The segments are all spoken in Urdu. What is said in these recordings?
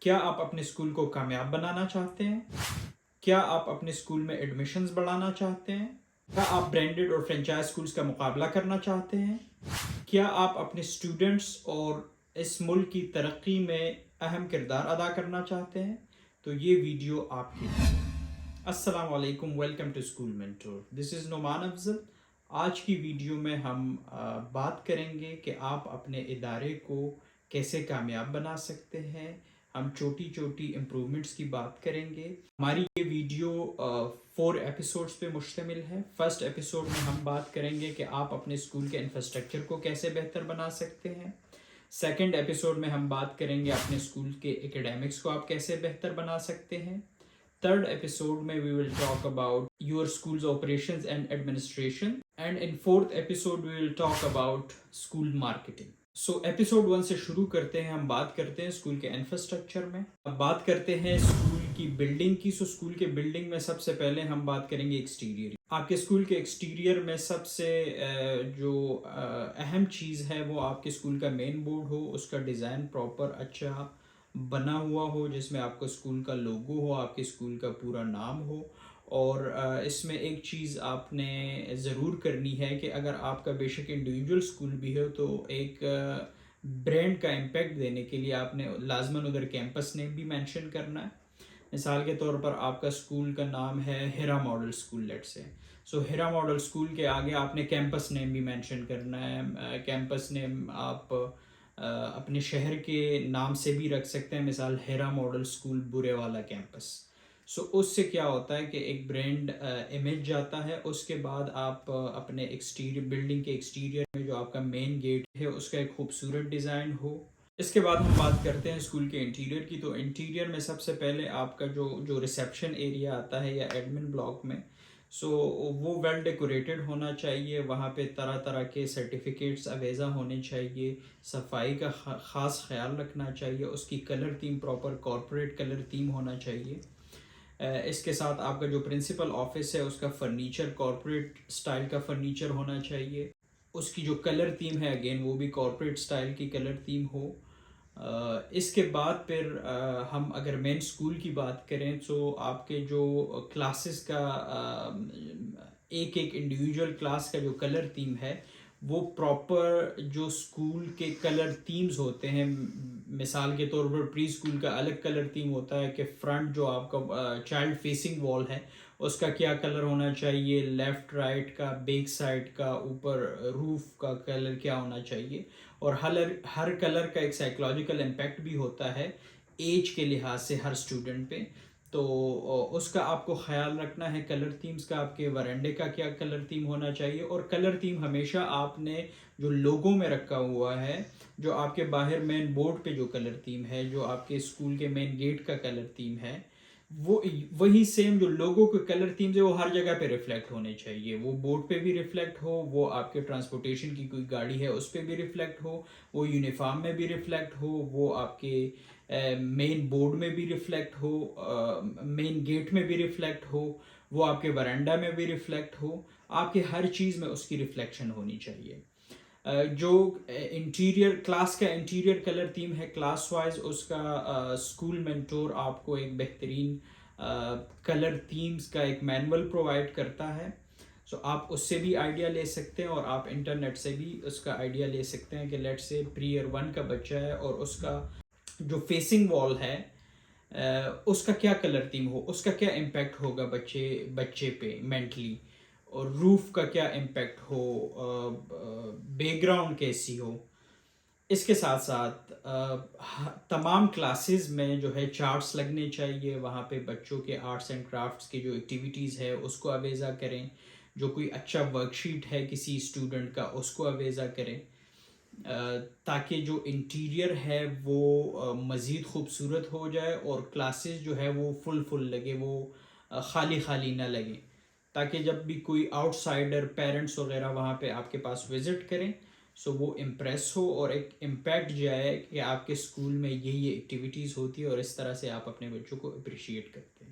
کیا آپ اپنے اسکول کو کامیاب بنانا چاہتے ہیں؟ کیا آپ اپنے اسکول میں ایڈمیشنز بڑھانا چاہتے ہیں؟ کیا آپ برانڈڈ اور فرینچائز اسکولز کا مقابلہ کرنا چاہتے ہیں؟ کیا آپ اپنے اسٹوڈنٹس اور اس ملک کی ترقی میں اہم کردار ادا کرنا چاہتے ہیں؟ تو یہ ویڈیو آپ کی ہے۔ السلام علیکم، ویلکم ٹو اسکول مینٹور، دس از نعمان افضل۔ آج کی ویڈیو میں ہم بات کریں گے کہ آپ اپنے ادارے کو کیسے کامیاب بنا سکتے ہیں۔ ہم چھوٹی چھوٹی امپرومنٹس کی بات کریں گے۔ ہماری یہ ویڈیو 4 ایپیسوڈز پہ مشتمل ہے۔ فرسٹ ایپیسوڈ میں ہم بات کریں گے کہ آپ اپنے اسکول کے انفراسٹرکچر کو کیسے بہتر بنا سکتے ہیں۔ سیکنڈ ایپیسوڈ میں ہم بات کریں گے اپنے اسکول کے ایکیڈیمکس کو آپ کیسے بہتر بنا سکتے ہیں۔ تھرڈ ایپیسوڈ میں we will talk about your school's operations and administration, and in fourth episode we will talk about school marketing. So episode 1 سے شروع کرتے ہیں۔ ہم بات کرتے ہیں اسکول کے انفراسٹرکچر میں، اب بات کرتے ہیں اسکول کی بلڈنگ کی۔ اسکول کے بلڈنگ میں سب سے پہلے ہم بات کریں گے ایکسٹیریئر۔ آپ کے اسکول کے ایکسٹیریئر میں سب سے جو اہم چیز ہے وہ آپ کے اسکول کا مین بورڈ ہو، اس کا ڈیزائن پراپر اچھا بنا ہوا ہو، جس میں آپ کا اسکول کا لوگو ہو، آپ کے اسکول کا پورا نام ہو۔ اور اس میں ایک چیز آپ نے ضرور کرنی ہے کہ اگر آپ کا بے شک انڈیویجول اسکول بھی ہو تو ایک برانڈ کا امپیکٹ دینے کے لیے آپ نے لازماً ادھر کیمپس نیم بھی مینشن کرنا ہے۔ مثال کے طور پر آپ کا اسکول کا نام ہے ہیرا ماڈل اسکول، لیٹ سے سو ہیرا ماڈل اسکول کے آگے آپ نے کیمپس نیم بھی مینشن کرنا ہے۔ کیمپس نیم آپ اپنے شہر کے نام سے بھی رکھ سکتے ہیں، مثال ہیرا ماڈل اسکول برے والا کیمپس۔ سو اس سے کیا ہوتا ہے کہ ایک برانڈ امیج جاتا ہے۔ اس کے بعد آپ اپنے ایکسٹیریئر بلڈنگ کے ایکسٹیریئر میں جو آپ کا مین گیٹ ہے اس کا ایک خوبصورت ڈیزائن ہو۔ اس کے بعد ہم بات کرتے ہیں اسکول کے انٹیریئر کی۔ تو انٹیریئر میں سب سے پہلے آپ کا جو ریسیپشن ایریا آتا ہے یا ایڈمن بلاک میں، سو وہ ویل ڈیکوریٹڈ ہونا چاہیے۔ وہاں پہ طرح طرح کے سرٹیفکیٹس اویزا ہونے چاہیے، صفائی کا خاص خیال رکھنا چاہیے، اس کی colour theme proper corporate colour theme ہونا چاہیے۔ اس کے ساتھ آپ کا جو پرنسپل آفس ہے اس کا فرنیچر کارپوریٹ سٹائل کا فرنیچر ہونا چاہیے۔ اس کی جو کلر تھیم ہے اگین وہ بھی کارپوریٹ سٹائل کی کلر تھیم ہو۔ اس کے بعد پھر ہم اگر مین اسکول کی بات کریں تو آپ کے جو کلاسز کا ایک انڈیویجول کلاس کا جو کلر تھیم ہے وہ پراپر جو اسکول کے کلر تھیمز ہوتے ہیں، مثال کے طور پر پری اسکول کا الگ کلر تھیم ہوتا ہے کہ فرنٹ جو آپ کا چائلڈ فیسنگ وال ہے اس کا کیا کلر ہونا چاہیے، لیفٹ رائٹ کا، بیک سائڈ کا، اوپر روف کا کلر کیا ہونا چاہیے۔ اور ہر کلر کا ایک سائیکولوجیکل امپیکٹ بھی ہوتا ہے ایج کے لحاظ سے ہر اسٹوڈنٹ پہ، تو اس کا آپ کو خیال رکھنا ہے۔ کلر تھیمز کا آپ کے ورانڈے کا کیا کلر تھیم ہونا چاہیے، اور کلر تھیم ہمیشہ آپ نے جو لوگوں میں رکھا ہوا ہے، جو آپ کے باہر مین بورڈ پہ جو کلر تھیم ہے، جو آپ کے اسکول کے مین گیٹ کا کلر تھیم ہے، وہی سیم جو لوگوں کے کلر تھیمز ہے وہ ہر جگہ پہ ریفلیکٹ ہونے چاہیے۔ وہ بورڈ پہ بھی ریفلیکٹ ہو، وہ آپ کے ٹرانسپورٹیشن کی کوئی گاڑی ہے اس پہ بھی ریفلیکٹ ہو، وہ یونیفارم میں بھی ریفلیکٹ ہو، وہ آپ کے مین بورڈ میں بھی ریفلیکٹ ہو، مین گیٹ میں بھی ریفلیکٹ ہو، وہ آپ کے ورانڈا میں بھی ریفلیکٹ ہو۔ آپ کے ہر چیز میں اس کی ریفلیکشن ہونی چاہیے۔ جو انٹیریئر کلاس کا انٹیریئر کلر تھیم ہے کلاس وائز، اس کا اسکول مینٹور آپ کو ایک بہترین کلر تھیمز کا ایک مینول پرووائڈ کرتا ہے۔ سو آپ اس سے بھی آئیڈیا لے سکتے ہیں، اور آپ انٹرنیٹ سے بھی اس کا آئیڈیا لے سکتے ہیں کہ لیٹ سے پری ایئر 1 کا بچہ ہے اور اس کا جو فیسنگ وال ہے اس کا کیا کلر تھیم ہو، اس کا کیا امپیکٹ ہوگا بچے پہ مینٹلی، اور روف کا کیا امپیکٹ ہو، بیک گراؤنڈ کیسی ہو۔ اس کے ساتھ ساتھ تمام کلاسز میں جو ہے چارٹس لگنے چاہیے، وہاں پہ بچوں کے آرٹس اینڈ کرافٹس کی جو ایکٹیویٹیز ہے اس کو اویزا کریں، جو کوئی اچھا ورک شیٹ ہے کسی اسٹوڈنٹ کا اس کو اویزا کریں، تاکہ جو انٹیریئر ہے وہ مزید خوبصورت ہو جائے اور کلاسز جو ہے وہ فل لگے، وہ خالی خالی نہ لگیں، تاکہ جب بھی کوئی آؤٹ سائڈر پیرنٹس وغیرہ وہاں پہ آپ کے پاس وزٹ کریں سو وہ امپریس ہو اور ایک امپیکٹ جائے کہ آپ کے اسکول میں یہ ایکٹیویٹیز ہوتی ہے اور اس طرح سے آپ اپنے بچوں کو اپریشیٹ کرتے ہیں۔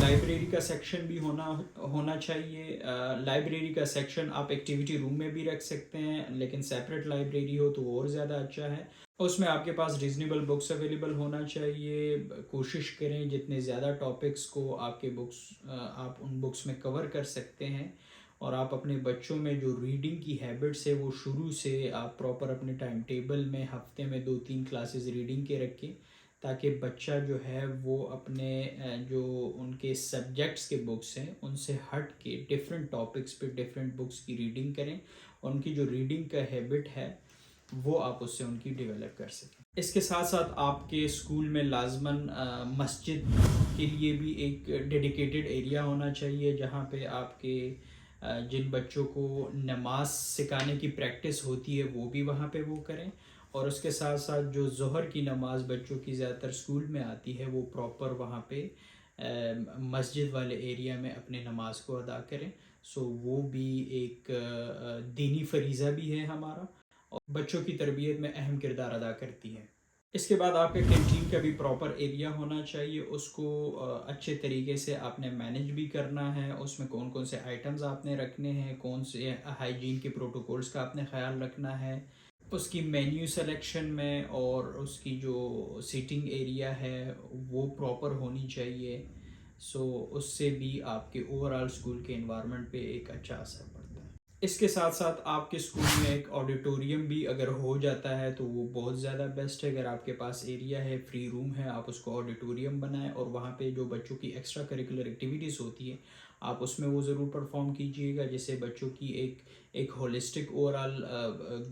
لائبریری کا سیکشن بھی ہونا چاہیے. لائبریری کا سیکشن آپ ایکٹیویٹی روم میں بھی رکھ سکتے ہیں، لیکن سیپریٹ لائبریری ہو تو وہ اور زیادہ اچھا ہے. اس میں آپ کے پاس ریزنیبل بکس اویلیبل ہونا چاہیے. کوشش کریں جتنے زیادہ ٹاپکس کو آپ کے بکس آپ ان بکس میں کور کر سکتے ہیں، اور آپ اپنے بچوں میں جو ریڈنگ کی ہیبٹس ہے وہ شروع سے آپ پراپر اپنے ٹائم ٹیبل میں ہفتے میں 2-3 کلاسز ریڈنگ کے رکھیں، تاکہ بچہ جو ہے وہ اپنے جو ان کے سبجیکٹس کے بکس ہیں ان سے ہٹ کے ڈفرینٹ ٹاپکس پہ ڈفرینٹ بکس کی ریڈنگ کریں، اور ان کی جو ریڈنگ کا ہیبٹ ہے وہ آپ اس سے ان کی ڈیولپ کر سکیں. اس کے ساتھ ساتھ آپ کے اسکول میں لازماً مسجد کے لیے بھی ایک ڈیڈیکیٹڈ ایریا ہونا چاہیے، جہاں پہ آپ کے جن بچوں کو نماز سکھانے کی پریکٹس ہوتی ہے وہ بھی وہاں پہ وہ کریں، اور اس کے ساتھ ساتھ جو ظہر کی نماز بچوں کی زیادہ تر اسکول میں آتی ہے وہ پراپر وہاں پہ مسجد والے ایریا میں اپنے نماز کو ادا کریں. سو وہ بھی ایک دینی فریضہ بھی ہے ہمارا، اور بچوں کی تربیت میں اہم کردار ادا کرتی ہے. اس کے بعد آپ کے کینٹین کا بھی پراپر ایریا ہونا چاہیے. اس کو اچھے طریقے سے آپ نے مینیج بھی کرنا ہے. اس میں کون کون سے آئٹمز آپ نے رکھنے ہیں، کون سے ہائیجین کے پروٹوکولز کا آپ نے خیال رکھنا ہے. اس کی مینیو سلیکشن میں اور اس کی جو سیٹنگ ایریا ہے وہ پراپر ہونی چاہیے. سو اس سے بھی آپ کے اوور آل اسکول کے انوائرمنٹ پہ ایک اچھا اثر پڑتا ہے. اس کے ساتھ ساتھ آپ کے اسکول میں ایک آڈیٹوریم بھی اگر ہو جاتا ہے تو وہ بہت زیادہ بیسٹ ہے. اگر آپ کے پاس ایریا ہے، فری روم ہے، آپ اس کو آڈیٹوریم بنائیں، اور وہاں پہ جو بچوں کی ایکسٹرا کریکولر ایکٹیویٹیز ہوتی ہے آپ اس میں وہ ضرور پرفارم کیجیے گا، جس سے بچوں کی ایک ہولسٹک اوور آل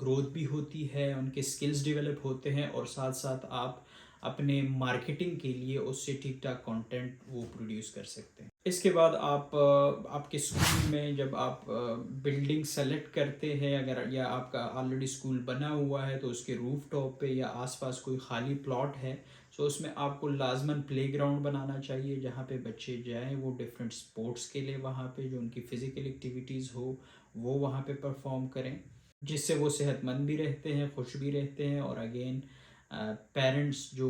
گروتھ بھی ہوتی ہے، ان کے سکلز ڈیولپ ہوتے ہیں، اور ساتھ ساتھ آپ اپنے مارکیٹنگ کے لیے اس سے ٹھیک ٹھاک کانٹینٹ وہ پروڈیوس کر سکتے ہیں. اس کے بعد آپ کے اسکول میں جب آپ بلڈنگ سلیکٹ کرتے ہیں، اگر یا آپ کا آلریڈی اسکول بنا ہوا ہے تو اس کے روف ٹاپ پہ یا آس پاس کوئی خالی پلاٹ ہے، سو اس میں آپ کو لازماً پلے گراؤنڈ بنانا چاہیے، جہاں پہ بچے جائیں وہ ڈفرینٹ سپورٹس کے لیے وہاں پہ جو ان کی فزیکل ایکٹیویٹیز ہو وہ وہاں پہ پرفارم کریں، جس سے وہ صحت مند بھی رہتے ہیں، خوش بھی رہتے ہیں، اور اگین پیرنٹس جو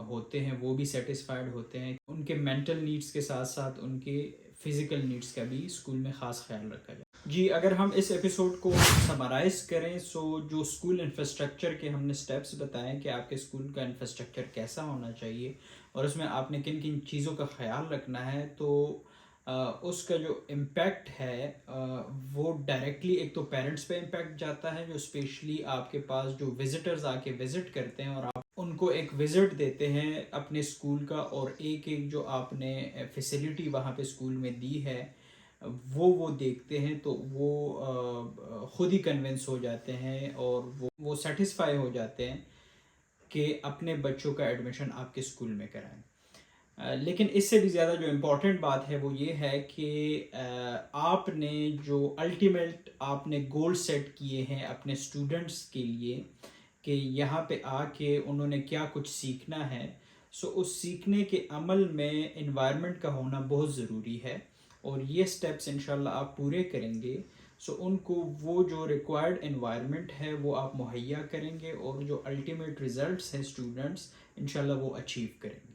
ہوتے ہیں وہ بھی سیٹسفائیڈ ہوتے ہیں. ان کے مینٹل نیڈس کے ساتھ ساتھ ان کے فزیکل نیڈس کا بھی اسکول میں خاص خیال رکھا جائے. جی اگر ہم اس ایپیسوڈ کو سمرائز کریں، سو جو اسکول انفراسٹرکچر کے ہم نے سٹیپس بتائیں کہ آپ کے اسکول کا انفراسٹرکچر کیسا ہونا چاہیے اور اس میں آپ نے کن کن چیزوں کا خیال رکھنا ہے، تو اس کا جو امپیکٹ ہے وہ ڈائریکٹلی ایک تو پیرنٹس پہ امپیکٹ جاتا ہے، جو اسپیشلی آپ کے پاس جو وزٹرز آ کے وزٹ کرتے ہیں اور آپ ان کو ایک وزٹ دیتے ہیں اپنے اسکول کا، اور ایک جو آپ نے فیسلٹی وہاں پہ اسکول میں دی ہے وہ دیکھتے ہیں، تو وہ خود ہی کنونس ہو جاتے ہیں اور وہ سیٹسفائی ہو جاتے ہیں کہ اپنے بچوں کا ایڈمیشن آپ کے اسکول میں کرائیں. لیکن اس سے بھی زیادہ جو امپورٹنٹ بات ہے وہ یہ ہے کہ آپ نے جو الٹیمیٹ آپ نے گول سیٹ کیے ہیں اپنے اسٹوڈنٹس کے لیے کہ یہاں پہ آ کے انہوں نے کیا کچھ سیکھنا ہے، سو اس سیکھنے کے عمل میں انوائرمنٹ کا ہونا بہت ضروری ہے، اور یہ سٹیپس انشاءاللہ آپ پورے کریں گے سو ان کو وہ جو ریکوائرڈ انوائرمنٹ ہے وہ آپ مہیا کریں گے، اور جو الٹیمیٹ ریزلٹس ہیں اسٹوڈنٹس انشاءاللہ وہ اچیو کریں گے.